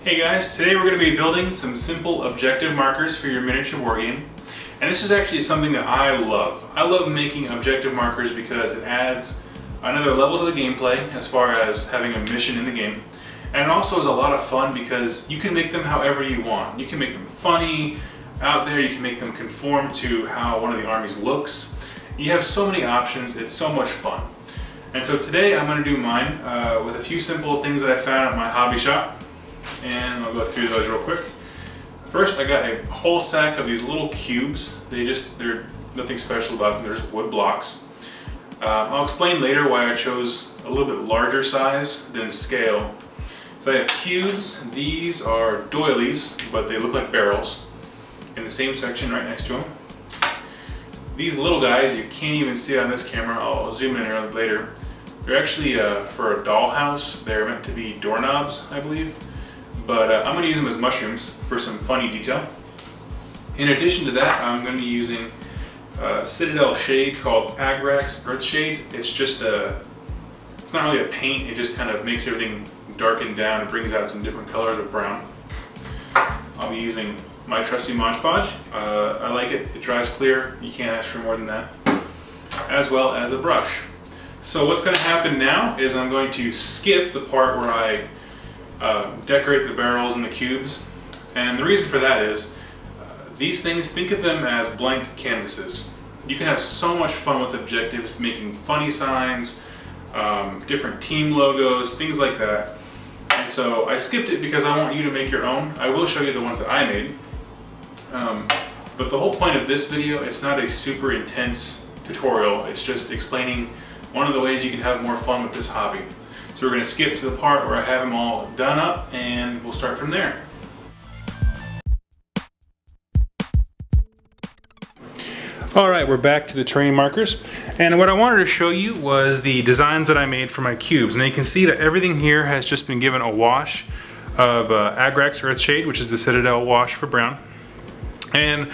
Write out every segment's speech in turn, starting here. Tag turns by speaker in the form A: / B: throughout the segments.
A: Hey guys, today we're going to be building some simple objective markers for your miniature wargame. And this is actually something that I love. I love making objective markers because it adds another level to the gameplay as far as having a mission in the game. And it also is a lot of fun because you can make them however you want. You can make them funny out there, you can make them conform to how one of the armies looks. You have so many options, it's so much fun. And so today I'm going to do mine with a few simple things that I found at my hobby shop. And I'll go through those real quick. First, I got a whole sack of these little cubes. They're nothing special about them, they're just wood blocks. I'll explain later why I chose a little bit larger size than scale. So I have cubes. These are doilies, but they look like barrels in the same section right next to them. These little guys, you can't even see it on this camera. I'll zoom in around later. They're actually for a dollhouse. They're meant to be doorknobs, I believe. But I'm going to use them as mushrooms for some funny detail. In addition to that, I'm going to be using a Citadel shade called Agrax Earth Shade. It's just it's not really a paint, it just kind of makes everything darken down and brings out some different colors of brown. I'll be using my trusty Mod Podge. I like it, it dries clear, you can't ask for more than that. As well as a brush. So what's going to happen now is I'm going to skip the part where I decorate the barrels and the cubes. And the reason for that is these things, think of them as blank canvases. You can have so much fun with objectives, making funny signs, different team logos, things like that. And so I skipped it because I want you to make your own. I will show you the ones that I made. But the whole point of this video, it's not a super intense tutorial. It's just explaining one of the ways you can have more fun with this hobby. So we're going to skip to the part where I have them all done up and we'll start from there. Alright, we're back to the terrain markers, and what I wanted to show you was the designs that I made for my cubes. And you can see that everything here has just been given a wash of Agrax Earth Shade, which is the Citadel wash for brown. And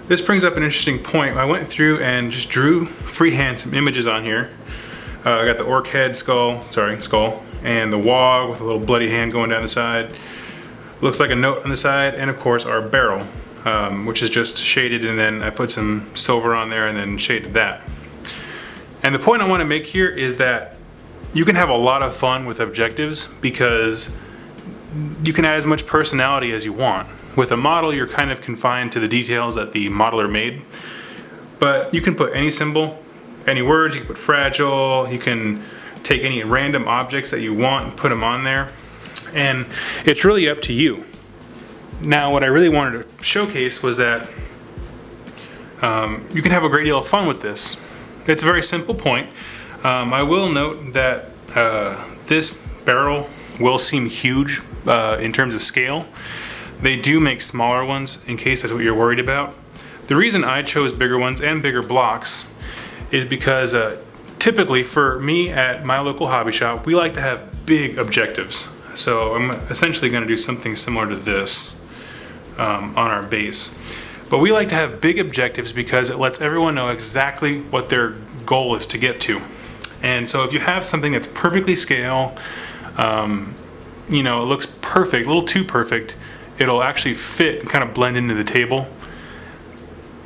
A: this brings up an interesting point. I went through and just drew freehand some images on here. I got the orc head skull, and the wog with a little bloody hand going down the side. Looks like a note on the side, and of course our barrel, which is just shaded, and then I put some silver on there and then shaded that. And the point I want to make here is that you can have a lot of fun with objectives because you can add as much personality as you want. With a model, you're kind of confined to the details that the modeler made, but you can put any symbol, any words, you can put fragile, you can take any random objects that you want and put them on there, and it's really up to you. Now what I really wanted to showcase was that you can have a great deal of fun with this. It's a very simple point. I will note that this barrel will seem huge in terms of scale. They do make smaller ones in case that's what you're worried about. The reason I chose bigger ones and bigger blocks is because typically for me at my local hobby shop, we like to have big objectives. So I'm essentially going to do something similar to this on our base. But we like to have big objectives because it lets everyone know exactly what their goal is to get to. And so if you have something that's perfectly scale, you know, it looks perfect, a little too perfect, it'll actually fit and kind of blend into the table.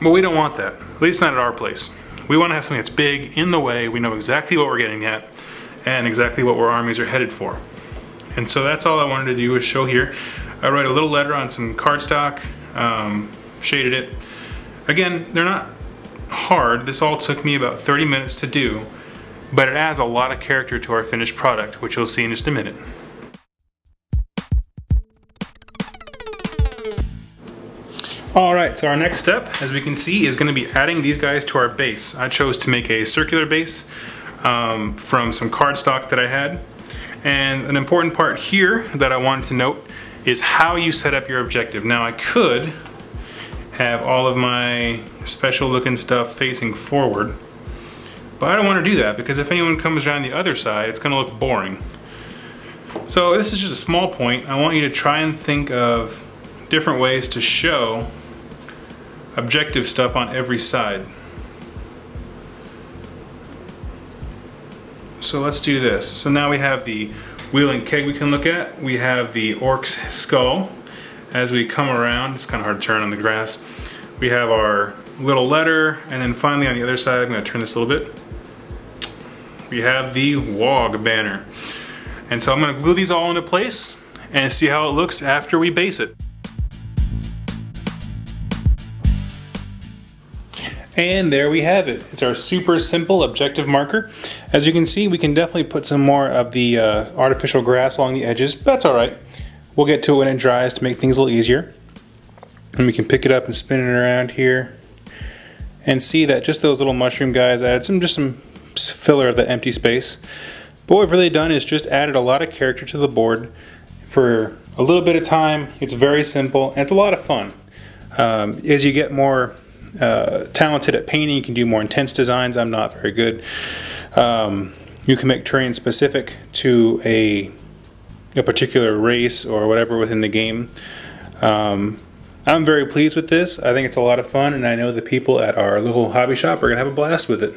A: But we don't want that, at least not at our place. We want to have something that's big, in the way, we know exactly what we're getting at, and exactly what our armies are headed for. And so that's all I wanted to do is show here. I wrote a little letter on some cardstock, shaded it. Again, they're not hard. This all took me about 30 minutes to do, but it adds a lot of character to our finished product, which you'll see in just a minute. Alright, so our next step, as we can see, is going to be adding these guys to our base. I chose to make a circular base from some cardstock that I had. And an important part here that I wanted to note is how you set up your objective. Now I could have all of my special looking stuff facing forward, but I don't want to do that because if anyone comes around the other side, it's going to look boring. So this is just a small point. I want you to try and think of different ways to show objective stuff on every side. So let's do this. So now we have the wheel and keg we can look at. We have the orc's skull. As we come around, it's kind of hard to turn on the grass. We have our little letter, and then finally on the other side, I'm going to turn this a little bit. We have the WOG banner. And so I'm going to glue these all into place and see how it looks after we base it. And there we have it. It's our super simple objective marker. As you can see, we can definitely put some more of the artificial grass along the edges, but that's all right. We'll get to it when it dries to make things a little easier. And we can pick it up and spin it around here and see that just those little mushroom guys added just some filler of the empty space. But what we've really done is just added a lot of character to the board for a little bit of time. It's very simple and it's a lot of fun. As you get more talented at painting, you can do more intense designs. I'm not very good. You can make terrain specific to a particular race or whatever within the game. I'm very pleased with this. I think it's a lot of fun, and I know the people at our little hobby shop are gonna have a blast with it.